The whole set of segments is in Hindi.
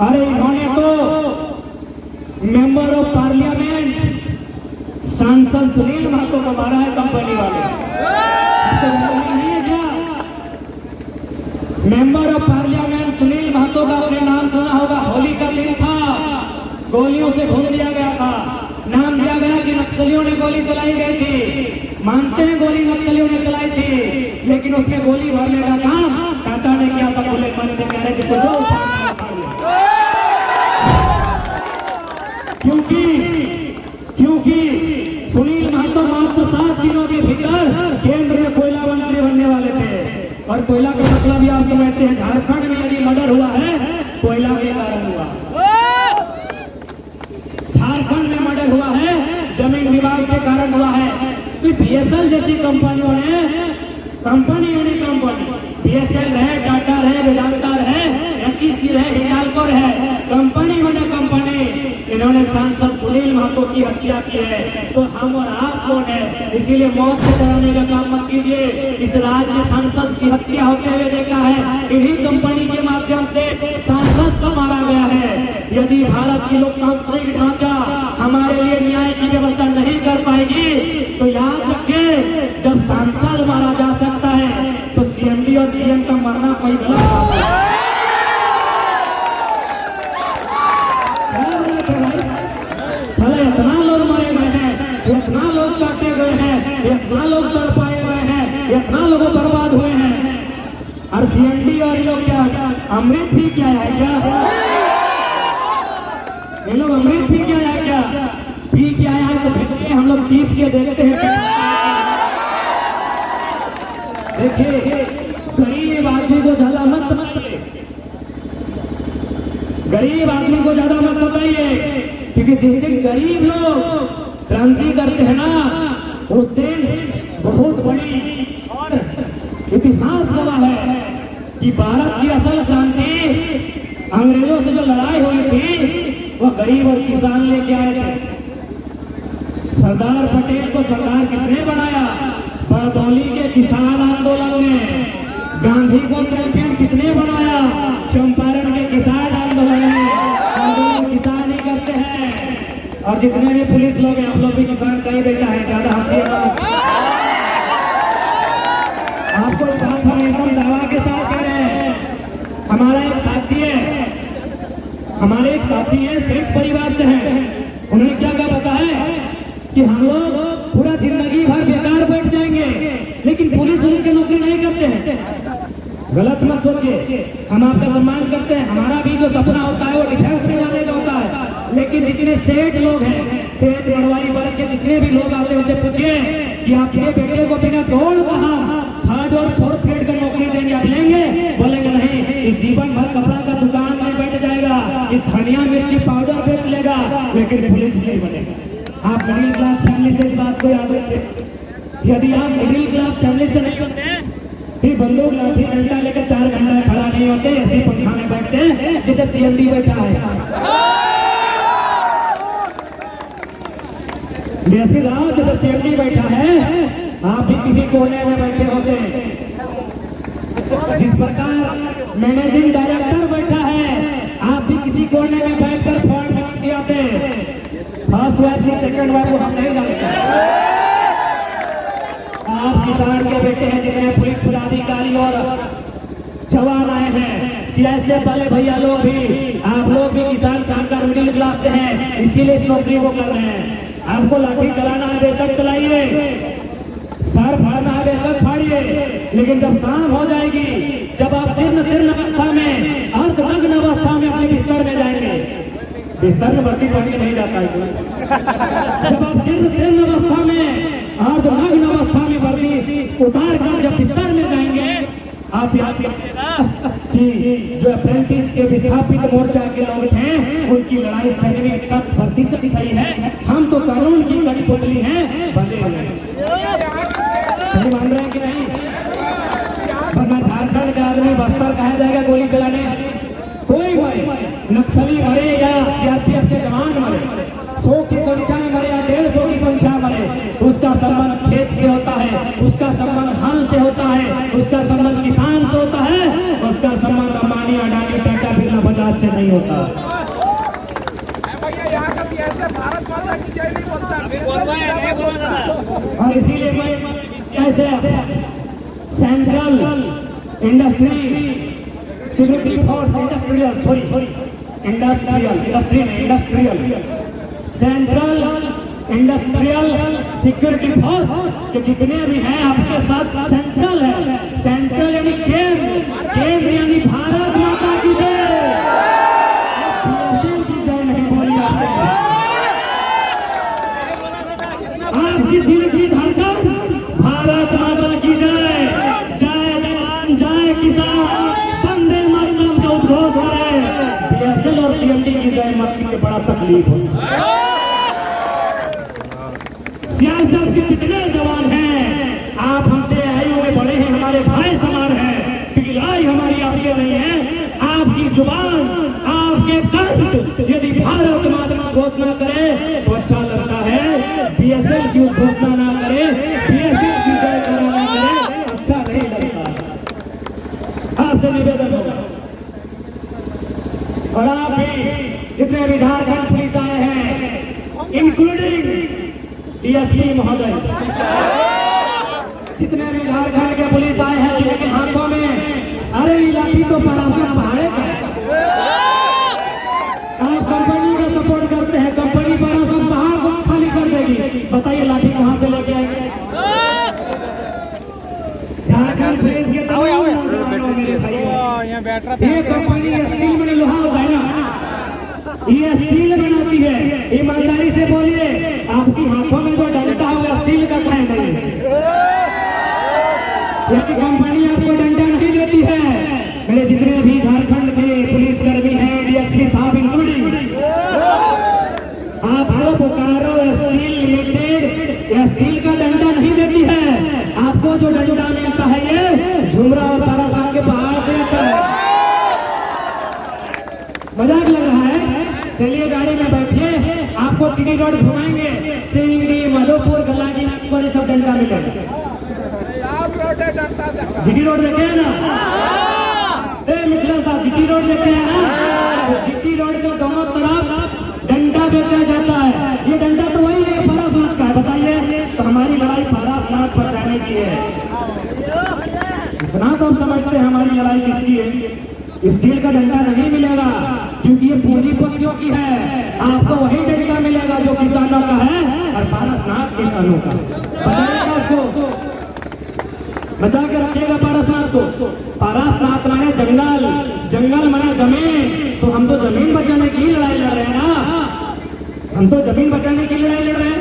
अरे इन्होंने तो मेंबर ऑफ पार्लियामेंट सांसद सुनील महतो को मारा है कंपनी वाले। तो नहीं है क्या? Member of parliament Sunil Mahato का आपने नाम सुना होगा। होली का दिन था, गोलियों से भून दिया गया था। नाम दिया गया कि नक्सलियों ने गोली चलाई गई थी। मानते हैं गोली नक्सलियों ने चलाई थी, लेकिन उसमें गोली भरने का काम टाटा ने किया था। खुले मन से कह रहे जिसको जो उठाना उठा लिया। क्योंकि सुनील महतो मात्र 7 दिनों के भीतर केंद्र में कोयला मंत्री बनने वाले थे। और कोयला का मतलब भी आप समझते हैं, झारखंड में यदि मर्डर हुआ है कोयला के कारण हुआ। झारखंड में मर्डर हुआ है जमीन विवाद के कारण हुआ है। तो बीएसएल जैसी कंपनियों ने कंपनी बीएसएल है, टाटा है, वेदांता है, एचईसी है, हिंडाल्को है, कंपनी बने कंपनी। इन्होंने सांसद सुनील महतो की हत्या की है। तो हम और आप कौन है? इसीलिए मौत से डराने का काम मत कीजिए। इस राज्य में सांसद की हत्या होते हुए देखा है। इन्हीं कंपनी के माध्यम से सांसद को मारा गया है। यदि भारत की लोकतांत्रिक ढांचा हमारे लिए न्याय की व्यवस्था नहीं कर पाएगी तो याद रखें, जब सांसद मारा जा सकता है तो सीएमडी और सीएम का मरना कोई गलत बात है। इतना लोग मरे गए हैं, इतना लोग काटे गए हैं, इतना लोग तड़पाए गए हैं, इतना लोग बर्बाद हुए हैं। और सीएमडी और लोग क्या अमृत भी क्या है? क्या ये लोग अमृत भी क्या है? क्या पी क्या है? तो फिर हम लोग चीप के देखते हैं। देखिए, गरीब आदमी को ज्यादा मत समझिए, गरीब आदमी को ज्यादा मत समझिए, क्योंकि जिस दिन गरीब लोग क्रांति करते हैं ना, उस दिन बहुत बड़ी और इतिहास बना है कि भारत की असल शांति अंग्रेजों से जो लड़ाई हुई थी वो गरीब और किसान लेके आए थे। सरदार पटेल को सरदार किसने बनाया? बरदौली के किसान आंदोलन में। गांधी को चैंपियन किसने बनाया? चंपारण के किसान आंदोलन में। किसान ही करते हैं। और जितने भी पुलिस लोग हैं, आप लोग भी किसान का ही बेटा है, ज्यादा हंसिए मत। आपको बात हम एकदम दावा के साथ कह रहे हैं। हमारे एक साथी है सिख परिवार से हैं। उन्होंने क्या कहा पता है कि हम लोग पूरा जिंदगी भर बेकार बैठ जाएंगे, लेकिन पुलिस के नौकरी नहीं करते हैं। गलत मत सोचिए, हम आपका सम्मान करते हैं। हमारा भी जो सपना होता है वो डिफेंस में जाने का होता है। लेकिन जितने सेठ लोग हैं, सेठ मरवाड़ी वर्ग के जितने भी लोग आते हैं, उनसे पूछिए कि आपके बेटे को बिना दौड़ कहा 3rd और 4th ग्रेड का नौकरी देंगे, आप लेंगे? बोलेंगे नहीं। इस जीवन भर कपड़ा का दुकान में बैठ जाएगा, इस धनिया मिर्ची पाउडर बेच लेगा, लेकिन पुलिस नहीं बनेगा। आप मिडिल क्लास फैमिली से इस बात को याद रखें। यदि आप मिडिल क्लास फैमिली से नहीं होते फिर बंदूक लाठी डंडा लेकर 4 घंटा खड़ा नहीं होते, ऐसे पंखा में बैठते हैं जैसे सीएमडी बैठा है। जैसे सीएमडी बैठा है, आप भी किसी कोने में बैठे होते हैं। जिस प्रकार मैनेजिंग डायरेक्टर बैठा है, आप भी किसी कोने में बैठकर फॉर्म भरते आते। फर्स्ट वाइफ की सेकंड वाइफ को हम नहीं जानते। आप किसान के बेटे हैं, जितने पुलिस पदाधिकारी और जवान आए हैं, सीआईएसएफ वाले भैया लोग भी, आप लोग भी किसान कामगार मिडिल क्लास से हैं, इसीलिए इस नौकरी को कर रहे हैं। आपको लाठी चलाना है बेशक चलाइए, सर फाड़ना है बेशक फाड़िए, लेकिन जब शाम हो जाएगी, जब आप जीर्ण अवस्था में, अर्धनग्न अवस्था में अपने बिस्तर में जाएंगे, बिस्तर में भर्ती पड़ने नहीं जाता है। जब आप जीर्ण अवस्था में, अर्धनग्न अवस्था में भर्ती उतार कर जब बिस्तर में जाएंगे, आप याद रखिएगा कि जो अप्रेंटिस के विस्थापित मोर्चा के लोग थे, उनकी लड़ाई झगड़े 100% सही है। हम तो कानून की कड़ी पुतली हैं, बंदे सही मान रहे हैं कि नहीं? वरना झारखंड का आदमी बस्तर कहा जाएगा गोली चलाने? कोई नक्सली मरे या सियासी के जवान मरे, 100 की संख्या में मरे या 150 की संख्या मरे, उसका संबंध खेत से होता है, उसका संबंध हल से होता है, उसका संबंध किसान से होता है, उसका संबंध अंबानी, अडानी, टाटा, बिरला, बजाज समाज से नहीं होता। और इसीलिए मैं कैसे central industry security force industrial central industrial security force के जितने भी हैं आपके साथ सेंट्रल है। सेंट्रल यानी केंद्र यानी भारत माता की जय। की जय नहीं बोली आपकी दिल की धड़कन भारत माता की जय। जय जवान जय किसान वंदे मातरम का उद्घोष हो रहा है। बीएसएल और सीएमडी की जय माता के बड़ा तकलीफ हो। सियासत के जितने जवान हैं आप हमसे आयु में बड़े हैं, हमारे भाई समान हैं। पिघलाई हमारी आपके नहीं है। आपकी जुबान आपके कंठ यदि भारत माता घोषणा करे तो अच्छा लगता है। बीएसएल की घोषणा ना करे, बीएसएल की जय कराना करे, अच्छा नहीं लगता। आपसे निवेदन होगा और आप भी जितने भी झारखंड पुलिस आए हैं इंक्लूडिंग डीएसपी महोदय, जितने भी झारखंड के पुलिस आए हैं जिनके हाथों में अरे लाठी तो परासना पहाड़े का। आप कंपनी का सपोर्ट करते हैं, कंपनी परासना पहाड़ को खाली कर देगी। बताइए लाठी कहां से लेके आएंगे? झारखंड पुलिस के ये कंपनी स्टील में लोहा होता है ना, ये स्टील बनाती है। ईमानदारी से बोलिए आपकी हाथों में जो डंडा होगा स्टील का कहीं नहीं। यदि कंपनी आपको डंडा नहीं देती है, मेरे जितने भी झारखंड के पुलिसकर्मी हैं डीएसपी साहब इंक्लूडिंग, आपको बोकारो स्टील लिमिटेड स्टील का डंडा नहीं देती है। आपको जो डंडा मिलता है ये झुमरा और पारासात के पहाड़ से आता है। मजाक लग रहा है? चलिए गाड़ी में बैठिए, आपको चिड़ी रोड घुमाएंगे, सिंगड़ी मधुपुर गलाजी पर सब डंडा मिलेगा। जीटी रोड देखे है ना? मिथिला साहब जीटी रोड देखे है ना? जीटी रोड के दोनों तरफ डंडा बेचा जाता है। ये डंडा तो वही है पारासनाथ का है। बताइए तो हमारी लड़ाई पारासनाथ पर जाने की है। इतना तो हम समझते हैं हमारी लड़ाई किसकी है। स्टील का डंडा नहीं मिलेगा क्योंकि ये पूंजीपतियों की है। आपको वही डंडा मिलेगा जो किसानों का है और पारासनाथ किसानों का। बताइएगा उसको, बचा के रखिएगा पारासनाथ को। पारासनाथ माने जंगल, जंगल माने जमीन। तो हम तो जमीन बचाने की लड़ाई लड़ रहे हैं ना, हम तो जमीन बचाने की लड़ाई लड़ रहे हैं।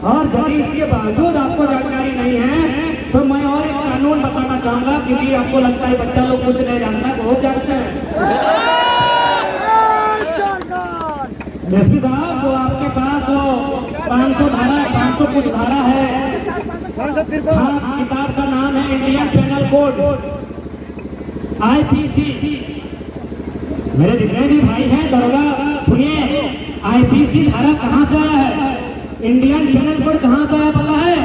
और यदि इसके बावजूद आपको जानकारी नहीं है तो मैं और एक कानून बताना चाहूंगा, क्योंकि आपको लगता है बच्चा लोग कुछ नहीं जानता, बहुत जानते हैं। एसपी साहब वो आपके पास वो 500 धारा 500 कुछ धारा है, किताब का नाम है इंडियन पेनल कोड IPC। मेरे जितने भी भाई हैं दरोगा सुनिए, IPC धारा कहाँ से आया है? इंडियन पेनल कोड कहाँ से आया पता है?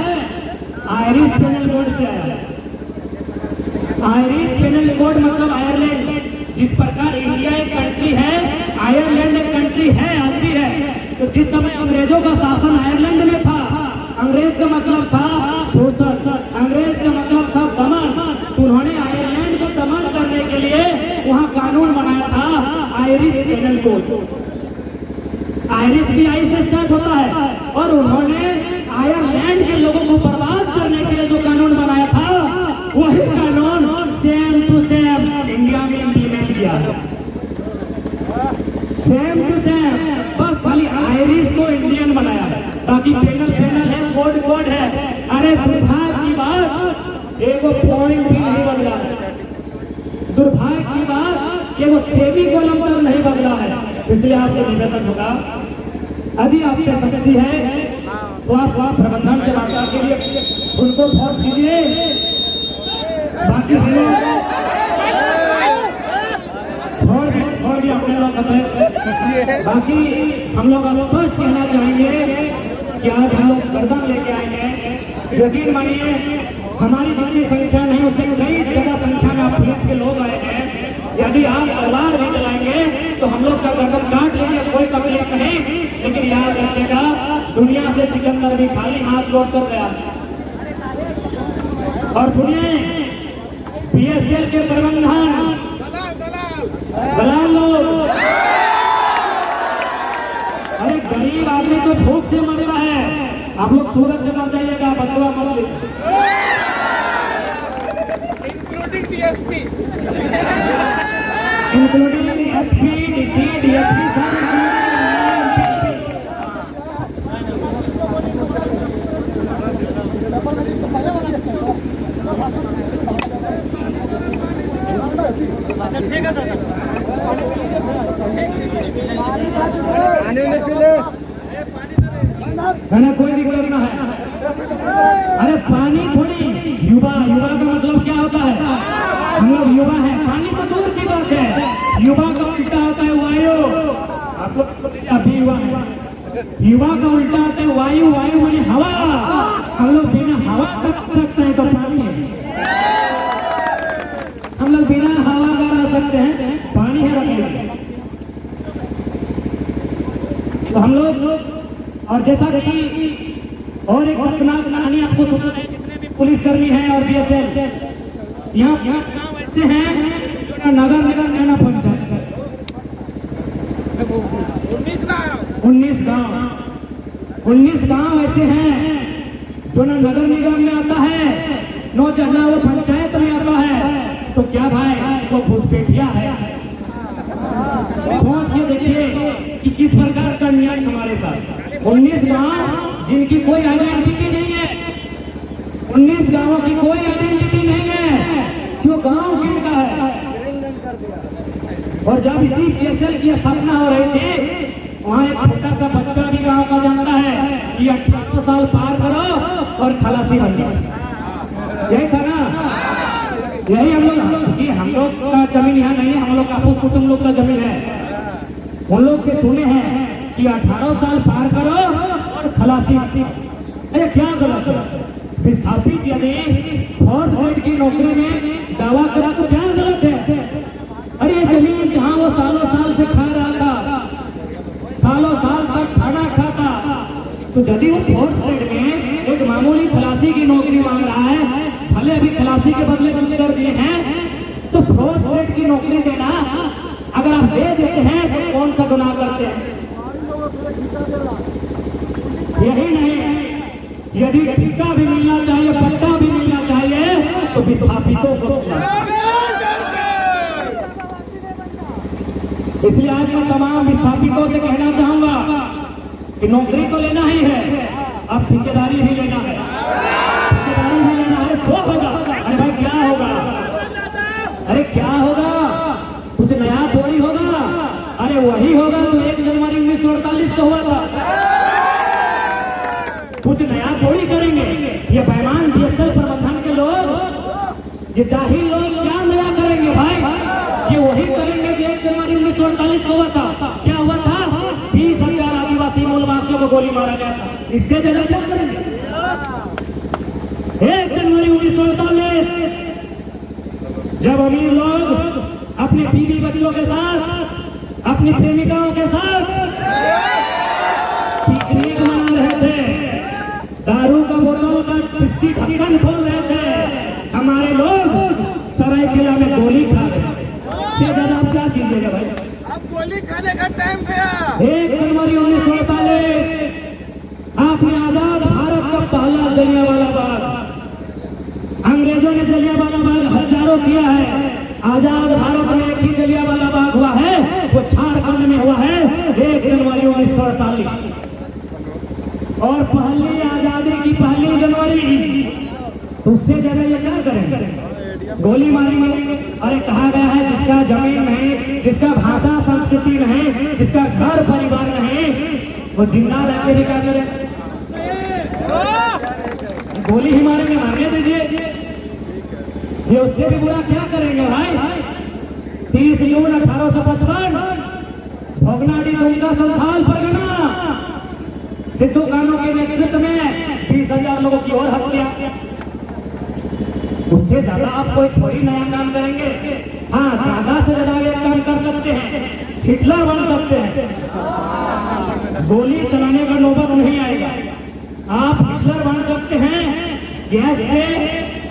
आयरिश पेनल कोड से आया। आयरिश पेनल कोड मतलब आयरलैंड। जिस प्रकार इंडिया एक कंट्री है, आयरलैंड एक कंट्री है, आती है। तो जिस समय अंग्रेजों का शासन आयरलैंड में था, अंग्रेज का मतलब था शोषण, अंग्रेज का मतलब था दमन। तो उन्होंने आयरलैंड को दमन करने के लिए वहाँ कानून बनाया था आयरिश पेनल कोड। आयरिश भी आई से स्टार्ट होता है। और उन्होंने आयरलैंड के लोगों को बर्बाद करने के लिए जो कानून बनाया था, वही कानून सेम टू सेम इंडिया में इम्प्लीमेंट किया। सेम टू सेम, बस खाली आयरिश को इंडियन बनाया, बाकी पेनल पेनल है, कोड कोड है। अरे दुर्भाग्य की बात एक पॉइंट भी नहीं बदला है। दुर्भाग्य की बात कि वो सेवी कॉलम तक नहीं बदला है। इसलिए आपसे निवेदन होगा, यदि आपके शक्ति है तो आप वहाँ प्रबंधन से बात के लिए उनको फोर्स कीजिए। बाकी छोड़ दिया अपने लोग। बाकी हम लोग स्पष्ट कहना चाहेंगे कि आज हम लोग गर्दन लेके आएंगे। यकीन मानिए हमारी जितनी संख्या नहीं, उससे कई ज्यादा संख्या में पुलिस के लोग आए हैं। यदि आप तलवार भी चलाएंगे रकम काट लेंगे, कोई तकलीफ नहीं, लेकिन याद रखिएगा दुनिया से सिकंदर भी खाली हाथ लौट कर गया। और सुनिए, बीएसएल के प्रबंधन दलाल लोग, अरे गरीब आदमी तो भूख से मर रहा है, आप लोग सूरज से मर जाइएगा, बदवा मत लीजिए। इंक्लूडिंग एसपी, डीसी, डीएसपी मैंने कोई दिक्कत ना है। अरे पानी थोड़ी, युवा का मतलब क्या होता है? हम लोग युवा है, पानी तो दूर की बात है। युवा का उल्टा होता है वायु। आप लोग अभी युवा है, युवा का उल्टा होता है वायु। वायु माने हवा। हम लोग बिना हवा तक सकते हैं तो पानी है। हम लोग बिना हवा का रह सकते हैं, पानी है रखेंगे तो हम लोग। और जैसा कि और एक खतरनाक कहानी आपको सुना है, जितने भी पुलिसकर्मी हैं और बीएसएफ यहाँ गाँव ऐसे हैं, नगर निगम नैना पंचायत 19 गांव ऐसे हैं जो ना नगर निगम में आता है, नो जहाँ वो पंचायत में आता है। तो क्या भाई वो घुसपैठिया है? सोच के देखिए कि किस प्रकार का न्याय हमारे साथ। 19 गांव जिनकी कोई आइडेंटिटी नहीं है, 19 गांवों की कोई आइडेंटिटी नहीं है, जो गांव किनका है। और जब इसी बीएसएल की स्थापना हो रही थी, वहाँ एक छोटा सा बच्चा भी गांव का जानता है कि 18 साल पार करो और खलासी बन जाओ। यही था ना, यही हम लोग का जमीन यहाँ नहीं है, हम लोग का कुटुंब लोग का जमीन है। उन लोग से सुने हैं कि 18 साल पार करो और खलासी। अरे क्या गलत है? विस्थापित यदि 4th ग्रेड की नौकरी में दावा करा तो क्या गलत है? अरे ये जमीन जहाँ वो सालों साल से खा रहा था, सालों साल तक खाना खाता, तो यदि वो 4th ग्रेड में एक मामूली खलासी की नौकरी मांग रहा है, भले अभी खलासी के बदले कुछ कर दिए हैं, तो 4th ग्रेड की नौकरी देना अगर आप दे देते हैं तो कौन सा गुनाह करते हैं? यही नहीं, यदि टीका भी मिलना चाहिए, पट्टा भी मिलना चाहिए, तो विस्थापितों को। इसलिए आज मैं तमाम विस्थापितों से कहना चाहूंगा कि नौकरी तो लेना ही है, अब ठेकेदारी भी लेना है, ठेकेदारी भी लेना है। जो होगा, अरे भाई क्या होगा? अरे क्या होगा? कुछ नया थोड़ी होगा। अरे वही होगा तो 1 जनवरी 1948 को हुआ था। कुछ नया थोड़ी करेंगे। ये बेईमान बीएसएल प्रबंधन के लोग, ये जाहिल लोग क्या नया करेंगे भाई? ये वही करेंगे जो 1 जनवरी 1948 को हुआ था। क्या हुआ था? 20,000 आदिवासी मूलवासियों को गोली मारा गया था। इससे ज्यादा क्या करेंगे? 1 जनवरी 1948 जब अमीर लोग अपने बीवी बच्चों के साथ, अपनी प्रेमिकाओं के साथ पिकनिक मना रहे थे, दारू का बोतल का चिस्सी ढक्कन खोल रहे थे, हमारे लोग सरायकेला में गोली खा रहे थे। इससे ज्यादा आप क्या कीजिएगा भाई? अब गोली खाने का टाइम गया। 1 जनवरी 1948 आपने आजाद भारत का पहला जलियांवाला बाग, अंग्रेजों ने जलियांवाला बाग हजारों किया है। आजाद भारत में एक ही जलियांवाला बाग हुआ है, वो झारखंड में हुआ है 1 जनवरी 1948। और पहली आजादी की पहली जनवरी, तो उससे ज्यादा ये क्या करेंगे? गोली मारेंगे। अरे कहा गया है जिसका जमीन नहीं, जिसका भाषा संस्कृति नहीं, जिसका घर परिवार नहीं, वो जिंदा रह के भी क्या करें? गोली ही मारेंगे, मारने दीजिए। ये उससे भी बुरा क्या करेंगे भाई? 30 जून 1855 भोगनाडी दुमका संथाल परगना, सिद्धू कानू के नेतृत्व में 20,000 लोगों की और हत्या। उससे ज्यादा आप कोई थोड़ी नया काम करेंगे। हाँ, ज्यादा से ज्यादा एक काम कर सकते हैं, हिटलर बन सकते हैं, गोली चलाने का नौबत नहीं आएगा। आप हिटलर बन सकते हैं गैस से,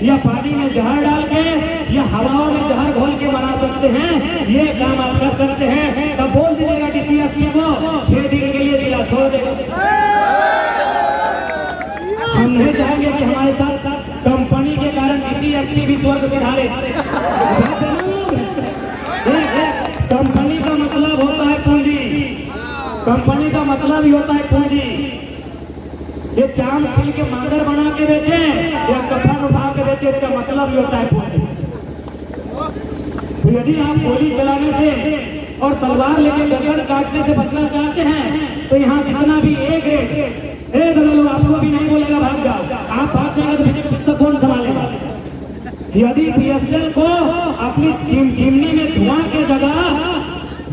या पानी में जहर डाल के, या हवाओं में जहर घोल के बना सकते हैं। ये काम आप कर सकते हैं। तब बोल दीजिएगा कि DSP को 6 दिन के लिए जिला छोड़ देगा। हम नहीं चाहेंगे कि हमारे साथ कंपनी के कारण किसी एसपी भी स्वर्ग से ढाले। कंपनी का मतलब होता है पूंजी, कंपनी का मतलब ही होता है पूंजी। ये चाम छील के मादर बना के बेचे या कफन उठा के बेचे, इसका मतलब ही होता है पूंजी। तो यदि आप गोली चलाने से और तलवार लेके गर्दन काटने से बचना चाहते हैं तो यहाँ जितना भी एक लोग आपको भी नहीं बोलेगा भाग जाओ। आप भाग जाएगा तो कौन संभालेगा? यदि PSL को अपनी चिमनी में धुआं के जगह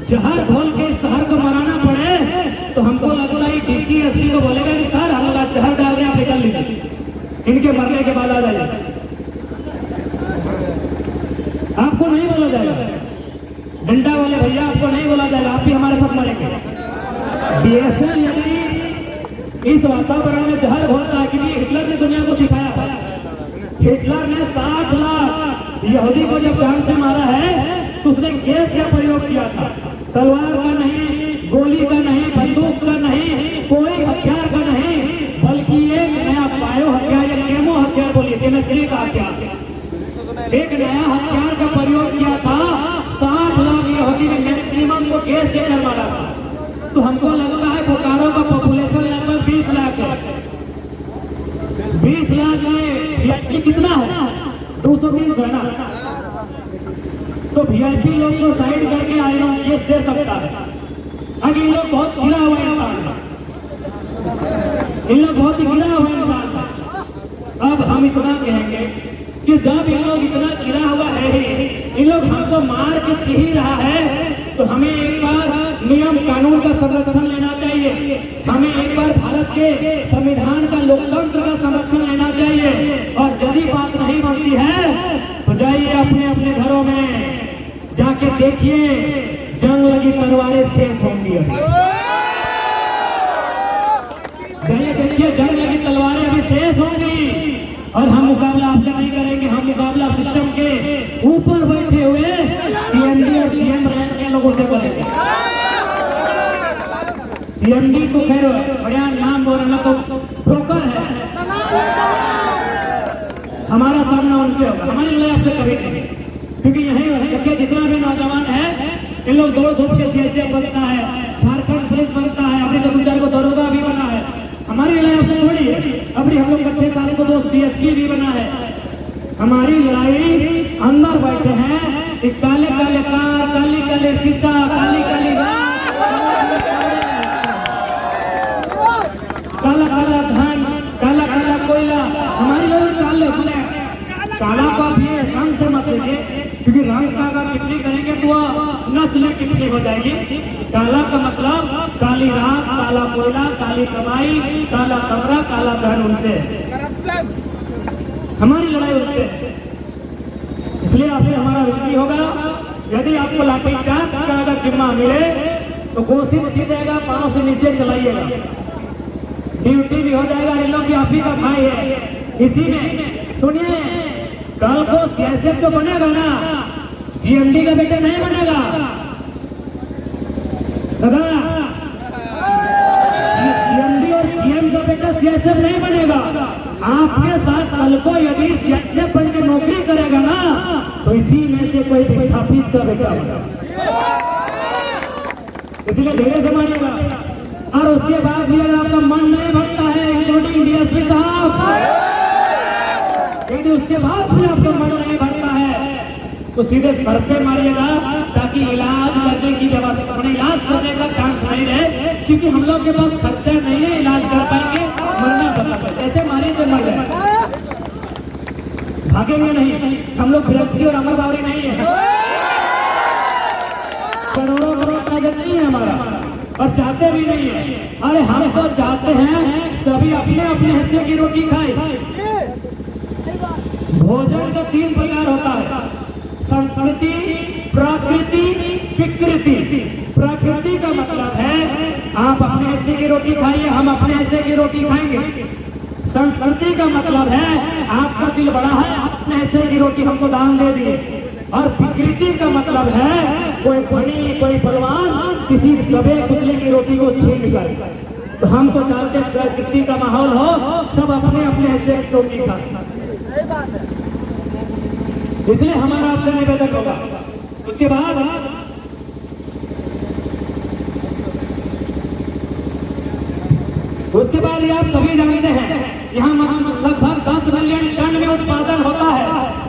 जहर घोल के शहर को मराना पड़े तो हमको लगता है DC SP को बोलेगा कि सर हम लोग जहर डाल रहे हैं, आप निकल लीजिए, इनके मरने के बाद आ जाइए। आपको नहीं बोला जाएगा, डंडा वाले भैया आपको नहीं बोला जाएगा, आप भी हमारे साथ मरेंगे। DSL यदि इस वातावरण में जहर घोलता है, क्योंकि हिटलर ने दुनिया को सिखाया था। हिटलर ने 60 लाख यहूदी को जब जान से मारा है तो उसने गैस का प्रयोग किया था। तलवार का नहीं, गोली का नहीं, बंदूक का नहीं, कोई हथियार का नहीं, बल्कि एक नया बायो हथियार या केमो हथियार, बोलिए केमिस्ट्री का हथियार, एक नया हथियार का प्रयोग किया था। 60 लाख यहूदी ने मैक्सिमम को गैस देकर मारा था। तो हमको लगता है बोकारो का पॉपुलेशन लगभग 20 लाख है। 20 लाख में कितना है? 200-300 है ना? तो VIP लोग को साइड करके आयरन केस दे सकता है। अगर ये लोग बहुत गिरा हुआ इंसान था, इन लोग बहुत ही गिरा हुआ इंसान था। अब हम इतना कहेंगे कि जब इन लोग इतना गिरा हुआ है ही, इन लोग हमको मार के ही रहा है, तो हमें एक बार नियम कानून का संरक्षण लेना चाहिए। हमें एक बार भारत के संविधान का, लोकतंत्र का संरक्षण लेना चाहिए। और यदि बात नहीं बनती है तो जाइए अपने अपने घरों में जाके देखिए, जंग लगी तलवारें शेष होंगी। जाइए देखिए, जंग लगी तलवारें अभी शेष होंगी। और हम मुकाबला आपसे नहीं करेंगे, हम मुकाबला सिस्टम के ऊपर बैठे हुए CMD और CM रैंक के लोगों से करेंगे। CMD को खैर बढ़िया नाम बोलना तो ब्रोकर है, हमारा सामना उनसे होगा, हमारे लिए आपसे कभी नहीं। क्योंकि यही देखिए जितना भी नौजवान है, इन लोग दौड़ धूप के CSF बनता है, झारखंड पुलिस बनता है, अपने जमींदार को दरोगा भी बना है। हमारी लड़ाई आपसे थोड़ी है, अपनी हम लोग 6 साल को दोस्त DSP भी बना है। हमारी लड़ाई अंदर बैठे हैं, काले काले कार, काली काली शीशा, काली काली काला काला धान, काला काला कोयला, हमारी लोग काले काला को आप ये रंग से मत लीजिए, क्योंकि रंग का अगर कितनी करेंगे तो नस्ल कितनी हो जाएगी। काला का मतलब काली रात, काला कोयला, काली कमाई, काला कमरा, काला धन, उनसे हमारी लड़ाई उनसे। इसलिए आपसे हमारा विनती होगा, यदि आपको लाठीचार्ज का अगर जिम्मा मिले तो कोशिश कीजिएगा पांव से नीचे चलाइएगा, ड्यूटी भी हो जाएगा। इन लोग भी आप ही का भाई है। इसी में सुनिए, कल को CSF जो बनेगा ना, GMD का बेटा नहीं बनेगा दादा। CMD और GM का बेटा CSF नहीं बनेगा। आपके साथ कल को यदि CSF बन के नौकरी करेगा ना, तो इसी में से कोई विस्थापित का बेटा बनेगा। इसलिए धीरे से मानिएगा। और उसके बाद भी अगर आपका मन नहीं भरता है, इंक्लूडिंग DSP साहब, यदि उसके बाद भी आपका मन नहीं भरता है तो सीधे सर पे मारिएगा, ताकि इलाज करने की व्यवस्था, इलाज करने का चांस नहीं रहे। क्योंकि हम लोग के पास खर्चा नहीं है, इलाज कर पाएंगे, मरना बचा, ऐसे मारे तो मर जाए, भागेंगे नहीं। हम लोग विरक्ति और अमर बावरी नहीं है, करोड़ों करोड़ ताकत नहीं है हमारा, और चाहते भी नहीं है। अरे हम तो चाहते हैं सभी अपने अपने हिस्से की रोटी खाए। भोजन का 3 प्रकार होता है, संस्कृति, प्रकृति, विकृति। प्रकृति का मतलब है आप अपने हिस्से की रोटी खाइए, हम अपने हिस्से की रोटी खाएंगे। संस्कृति का मतलब है आपका दिल बड़ा है, अपने हिस्से की रोटी हमको दान दे दिए। और विकृति का मतलब है कोई धनी कोई बलवान किसी दबे कुचले की रोटी को छीन कर। तो हम तो चाहते प्रकृति का माहौल हो, सब अपने अपने हिस्से की रोटी खाए। इसलिए हमारा आपसे निवेदन होगा। उसके बाद ये आप सभी जानते हैं यहाँ लगभग 10 मिलियन टन में उत्पादन होता है।